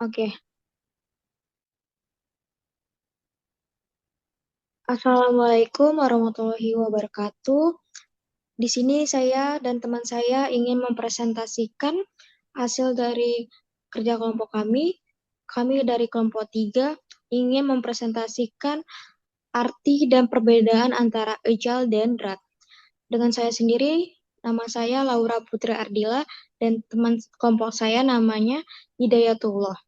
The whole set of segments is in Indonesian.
Oke. Assalamualaikum warahmatullahi wabarakatuh. Di sini saya dan teman saya ingin mempresentasikan hasil dari kerja kelompok kami. Kami dari kelompok 3 ingin mempresentasikan arti dan perbedaan antara agile dan RAD. Dengan saya sendiri, nama saya Laura Putri Ardila, dan teman kelompok saya namanya Hidayatullah.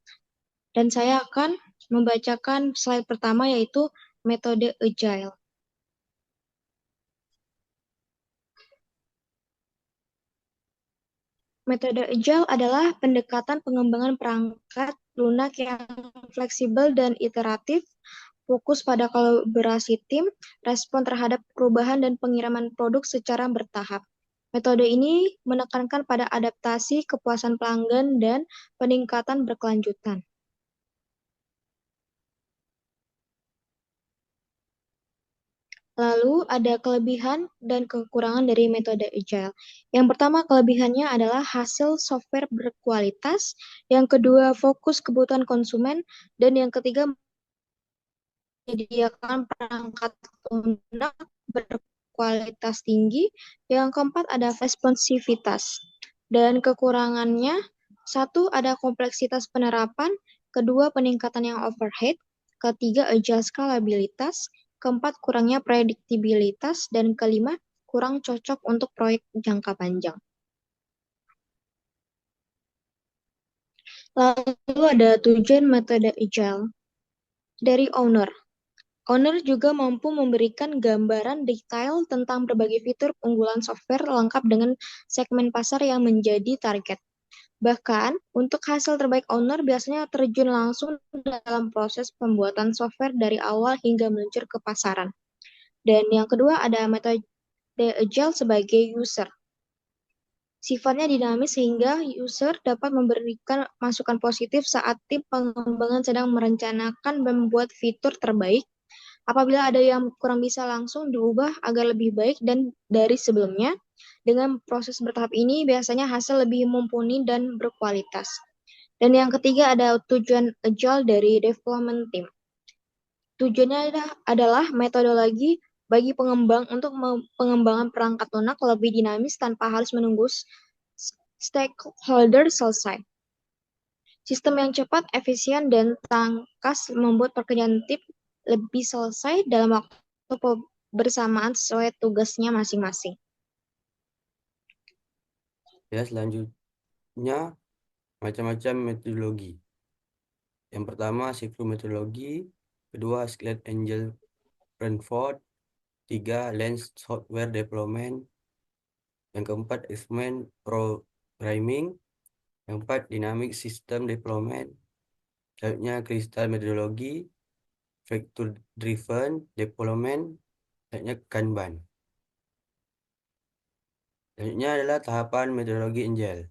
Dan saya akan membacakan slide pertama, yaitu metode agile. Metode Agile adalah pendekatan pengembangan perangkat lunak yang fleksibel dan iteratif, fokus pada kolaborasi tim, respon terhadap perubahan dan pengiriman produk secara bertahap. Metode ini menekankan pada adaptasi, kepuasan pelanggan, dan peningkatan berkelanjutan. Lalu ada kelebihan dan kekurangan dari metode Agile. Yang pertama, kelebihannya adalah hasil software berkualitas. Yang kedua, fokus kebutuhan konsumen. Dan yang ketiga, menyediakan perangkat lunak berkualitas tinggi. Yang keempat, ada responsivitas. Dan kekurangannya, satu, ada kompleksitas penerapan. Kedua, peningkatan yang overhead. Ketiga, agile skalabilitas. Keempat, kurangnya prediktibilitas. Dan kelima, kurang cocok untuk proyek jangka panjang. Lalu ada tujuan metode agile dari owner. Owner juga mampu memberikan gambaran detail tentang berbagai fitur unggulan software lengkap dengan segmen pasar yang menjadi target. Bahkan, untuk hasil terbaik owner biasanya terjun langsung dalam proses pembuatan software dari awal hingga meluncur ke pasaran. Dan yang kedua ada metode agile sebagai user. Sifatnya dinamis sehingga user dapat memberikan masukan positif saat tim pengembangan sedang merencanakan membuat fitur terbaik. Apabila ada yang kurang bisa langsung diubah agar lebih baik dan dari sebelumnya. Dengan proses bertahap ini biasanya hasil lebih mumpuni dan berkualitas. Dan yang ketiga ada tujuan agile dari development team. Tujuannya adalah metodologi bagi pengembang untuk pengembangan perangkat lunak lebih dinamis tanpa harus menunggu stakeholder selesai. Sistem yang cepat, efisien, dan tangkas membuat pekerjaan tim lebih selesai dalam waktu bersamaan sesuai tugasnya masing-masing. Ya, selanjutnya macam-macam metodologi. Yang pertama, metodologi. Kedua, Skillet Angel Brentford. Tiga, Lens Software Development. Yang keempat, Instrument Programming. Yang keempat, Dynamic System Development. Selanjutnya, Crystal Methodology. Factor Driven Development. Selanjutnya, Kanban. Selanjutnya adalah tahapan metodologi Angel.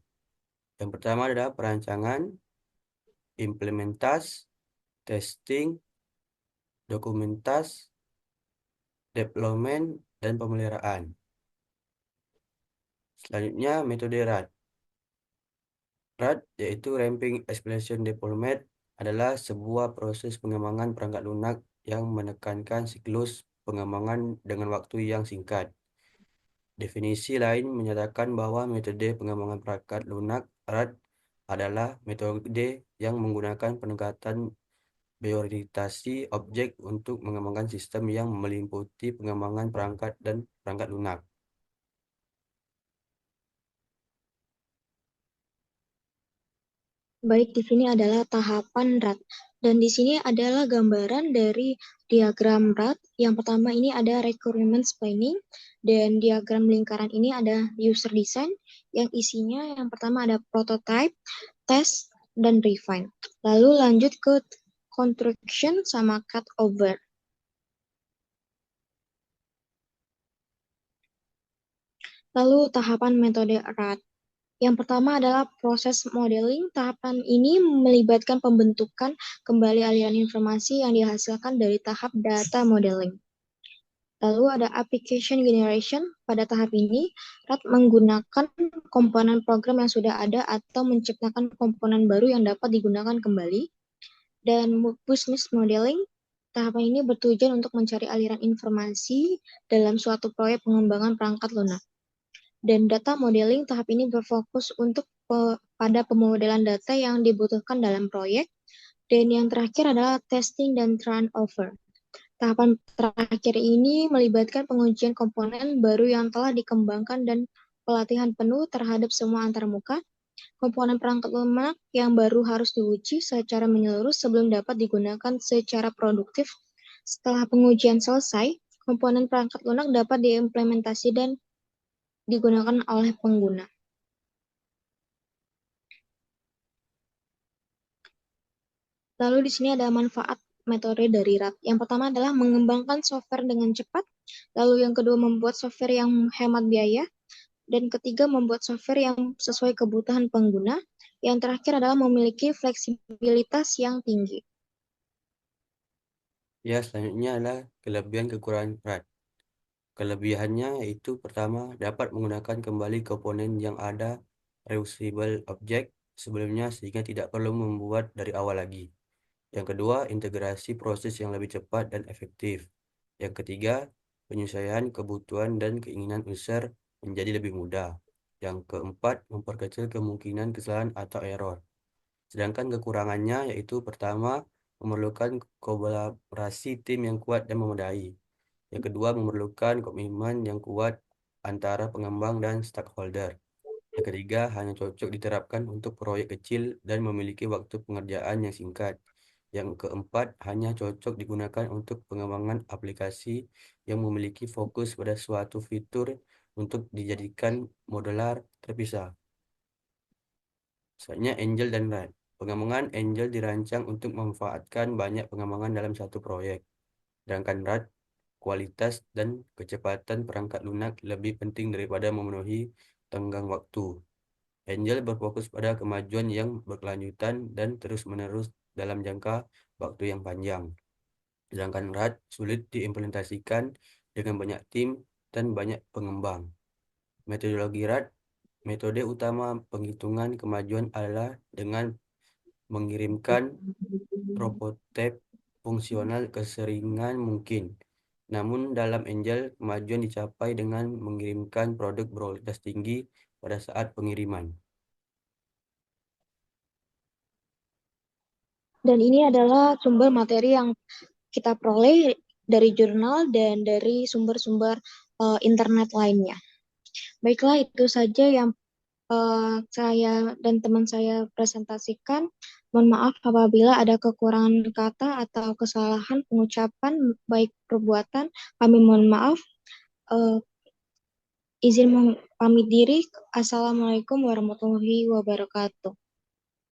Yang pertama adalah perancangan, implementasi, testing, dokumentasi, development, dan pemeliharaan. Selanjutnya metode RAD. RAD yaitu Ramping Acceleration Development adalah sebuah proses pengembangan perangkat lunak yang menekankan siklus pengembangan dengan waktu yang singkat. Definisi lain menyatakan bahwa metode pengembangan perangkat lunak RAD adalah metode yang menggunakan pendekatan prioritasi objek untuk mengembangkan sistem yang meliputi pengembangan perangkat dan perangkat lunak. Baik, di sini adalah tahapan RAD. Dan di sini adalah gambaran dari diagram RAD. Yang pertama ini ada requirements planning. Dan diagram lingkaran ini ada user design. Yang isinya yang pertama ada prototype, test, dan refine. Lalu lanjut ke construction sama cut over. Lalu tahapan metode RAD. Yang pertama adalah proses modeling. Tahapan ini melibatkan pembentukan kembali aliran informasi yang dihasilkan dari tahap data modeling. Lalu ada application generation. Pada tahap ini, RAD menggunakan komponen program yang sudah ada atau menciptakan komponen baru yang dapat digunakan kembali. Dan business modeling, tahapan ini bertujuan untuk mencari aliran informasi dalam suatu proyek pengembangan perangkat lunak. Dan data modeling, tahap ini berfokus untuk pada pemodelan data yang dibutuhkan dalam proyek. Dan yang terakhir adalah testing dan turnover. Tahapan terakhir ini melibatkan pengujian komponen baru yang telah dikembangkan dan pelatihan penuh terhadap semua antarmuka. Komponen perangkat lunak yang baru harus diuji secara menyeluruh sebelum dapat digunakan secara produktif. Setelah pengujian selesai, komponen perangkat lunak dapat diimplementasi dan digunakan oleh pengguna. Lalu di sini ada manfaat metode dari RAD. Yang pertama adalah mengembangkan software dengan cepat. Lalu yang kedua membuat software yang hemat biaya. Dan ketiga membuat software yang sesuai kebutuhan pengguna. Yang terakhir adalah memiliki fleksibilitas yang tinggi. Ya, selanjutnya adalah kelebihan kekurangan RAD. Kelebihannya yaitu pertama, dapat menggunakan kembali komponen yang ada reusable object sebelumnya sehingga tidak perlu membuat dari awal lagi. Yang kedua, integrasi proses yang lebih cepat dan efektif. Yang ketiga, penyesuaian kebutuhan dan keinginan user menjadi lebih mudah. Yang keempat, memperkecil kemungkinan kesalahan atau error. Sedangkan kekurangannya yaitu pertama, memerlukan kolaborasi tim yang kuat dan memadai. Yang kedua, memerlukan komitmen yang kuat antara pengembang dan stakeholder. Yang ketiga, hanya cocok diterapkan untuk proyek kecil dan memiliki waktu pengerjaan yang singkat. Yang keempat, hanya cocok digunakan untuk pengembangan aplikasi yang memiliki fokus pada suatu fitur untuk dijadikan modular terpisah. Selanjutnya, Angel dan RAD. Pengembangan Angel dirancang untuk memanfaatkan banyak pengembangan dalam satu proyek. Sedangkan RAD, kualitas dan kecepatan perangkat lunak lebih penting daripada memenuhi tenggang waktu. Angel berfokus pada kemajuan yang berkelanjutan dan terus-menerus dalam jangka waktu yang panjang. Sedangkan RAD sulit diimplementasikan dengan banyak tim dan banyak pengembang. Metodologi RAD, metode utama penghitungan kemajuan adalah dengan mengirimkan prototipe fungsional keseringan mungkin. Namun dalam Angel, kemajuan dicapai dengan mengirimkan produk berkualitas tinggi pada saat pengiriman. Dan ini adalah sumber materi yang kita peroleh dari jurnal dan dari sumber-sumber internet lainnya. Baiklah, itu saja yang saya dan teman saya presentasikan. Mohon maaf apabila ada kekurangan kata atau kesalahan pengucapan baik perbuatan. Kami mohon maaf. Eh, izin pamit diri. Assalamualaikum warahmatullahi wabarakatuh.